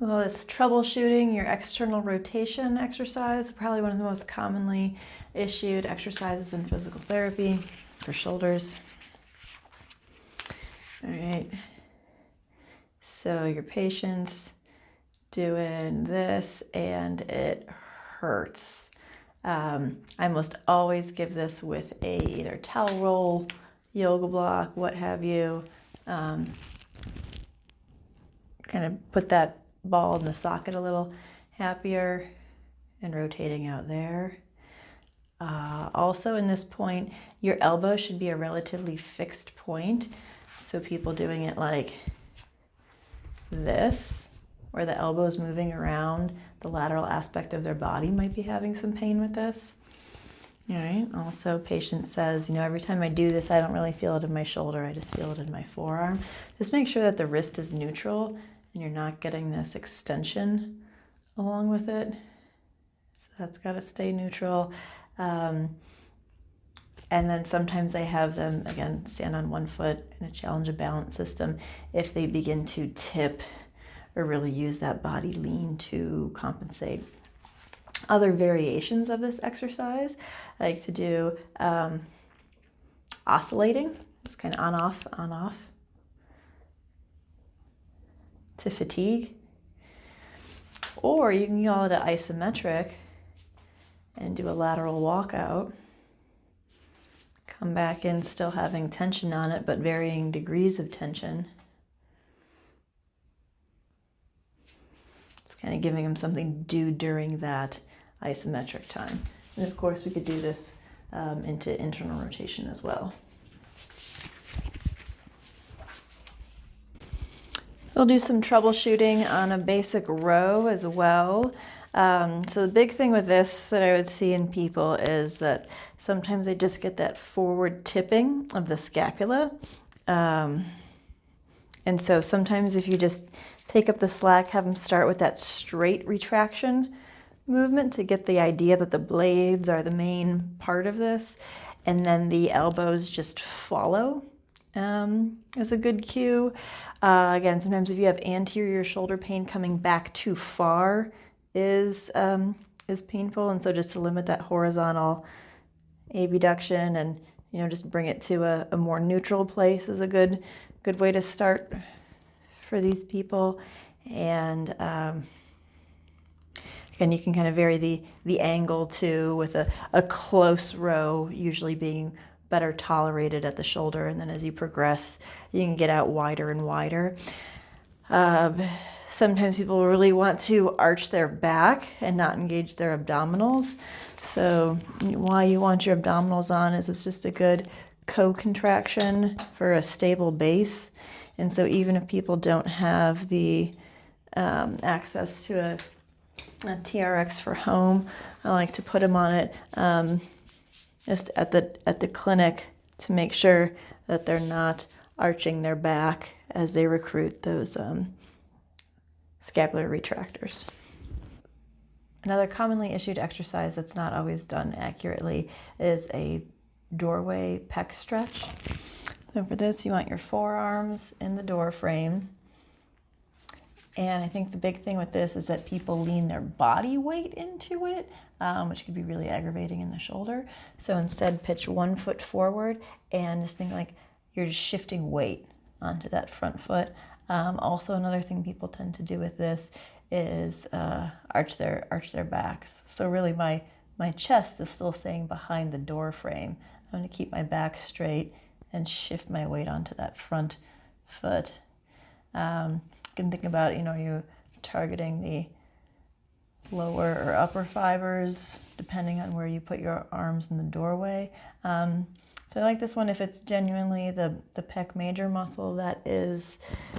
Well, it's troubleshooting your external rotation exercise, probably one of the most commonly issued exercises in physical therapy for shoulders. All right, so your patient's doing this and it hurts. I almost always give this with a either towel roll, yoga block, what have you. Kind of put that ball in the socket a little happier and rotating out there. Also in this point, your elbow should be a relatively fixed point. So people doing it like this, where the elbow is moving around the lateral aspect of their body, might be having some pain with this. All right. Also, patient says, every time I do this, I don't really feel it in my shoulder. I just feel it in my forearm. Just make sure that the wrist is neutral and you're not getting this extension along with it. So that's got to stay neutral. And then sometimes I have them, again, stand on one foot in a challenge of balance system if they begin to tip or really use that body lean to compensate. Other variations of this exercise, I like to do oscillating. It's kind of on, off, to fatigue. Or you can call it an isometric and do a lateral walkout. Come back in still having tension on it, but varying degrees of tension. It's kind of giving them something to do during that isometric time. And of course we could do this into internal rotation as well. We'll do some troubleshooting on a basic row as well. So the big thing with this that I would see in people is that sometimes they just get that forward tipping of the scapula. And so sometimes if you just take up the slack, have them start with that straight retraction movement to get the idea that the blades are the main part of this, and then the elbows just follow is a good cue. Again, sometimes if you have anterior shoulder pain, coming back too far is painful, and so just to limit that horizontal abduction and just bring it to a more neutral place is a good way to start for these people. And again, you can kind of vary the angle too, with a close row usually being better tolerated at the shoulder, and then as you progress you can get out wider and wider. Sometimes people really want to arch their back and not engage their abdominals. So why you want your abdominals on is it's just a good co-contraction for a stable base. And so even if people don't have the access to a TRX for home, I like to put them on it just at the clinic to make sure that they're not arching their back as they recruit those scapular retractors. Another commonly issued exercise that's not always done accurately is a doorway pec stretch. So for this, you want your forearms in the door frame. And I think the big thing with this is that people lean their body weight into it, which could be really aggravating in the shoulder. So instead, pitch 1 foot forward and just think like you're just shifting weight onto that front foot. Also, another thing people tend to do with this is arch their backs. So really my chest is still staying behind the door frame. I'm going to keep my back straight and shift my weight onto that front foot. You can think about, you targeting the lower or upper fibers, depending on where you put your arms in the doorway. So I like this one if it's genuinely the pec major muscle that is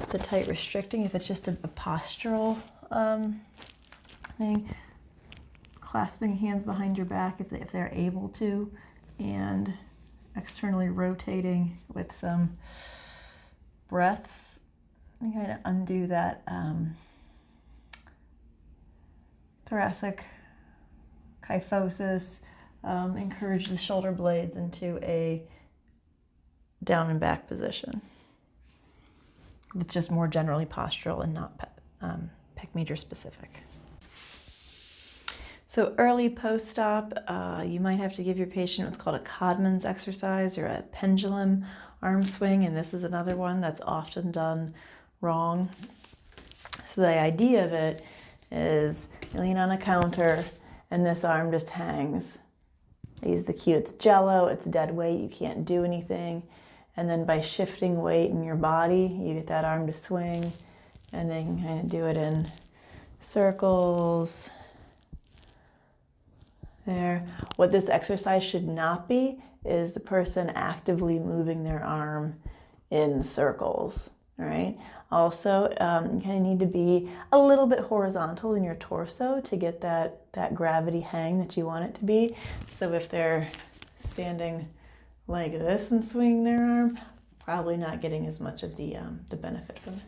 the tight restricting. If it's just a postural thing, clasping hands behind your back if they're able to, and externally rotating with some breaths and kind of undo that thoracic kyphosis, encourage the shoulder blades into a down and back position. It's just more generally postural and not techmeter specific. So early post-op, you might have to give your patient what's called a Codman's exercise or a pendulum arm swing, and this is another one that's often done wrong. So the idea of it is you lean on a counter and this arm just hangs. I use the cue, it's jello, it's dead weight, you can't do anything. And then by shifting weight in your body, you get that arm to swing, and then kind of do it in circles. There. What this exercise should not be is the person actively moving their arm in circles, all right? Also, you kind of need to be a little bit horizontal in your torso to get that gravity hang that you want it to be. So if they're standing like this and swinging their arm, probably not getting as much of the benefit from it.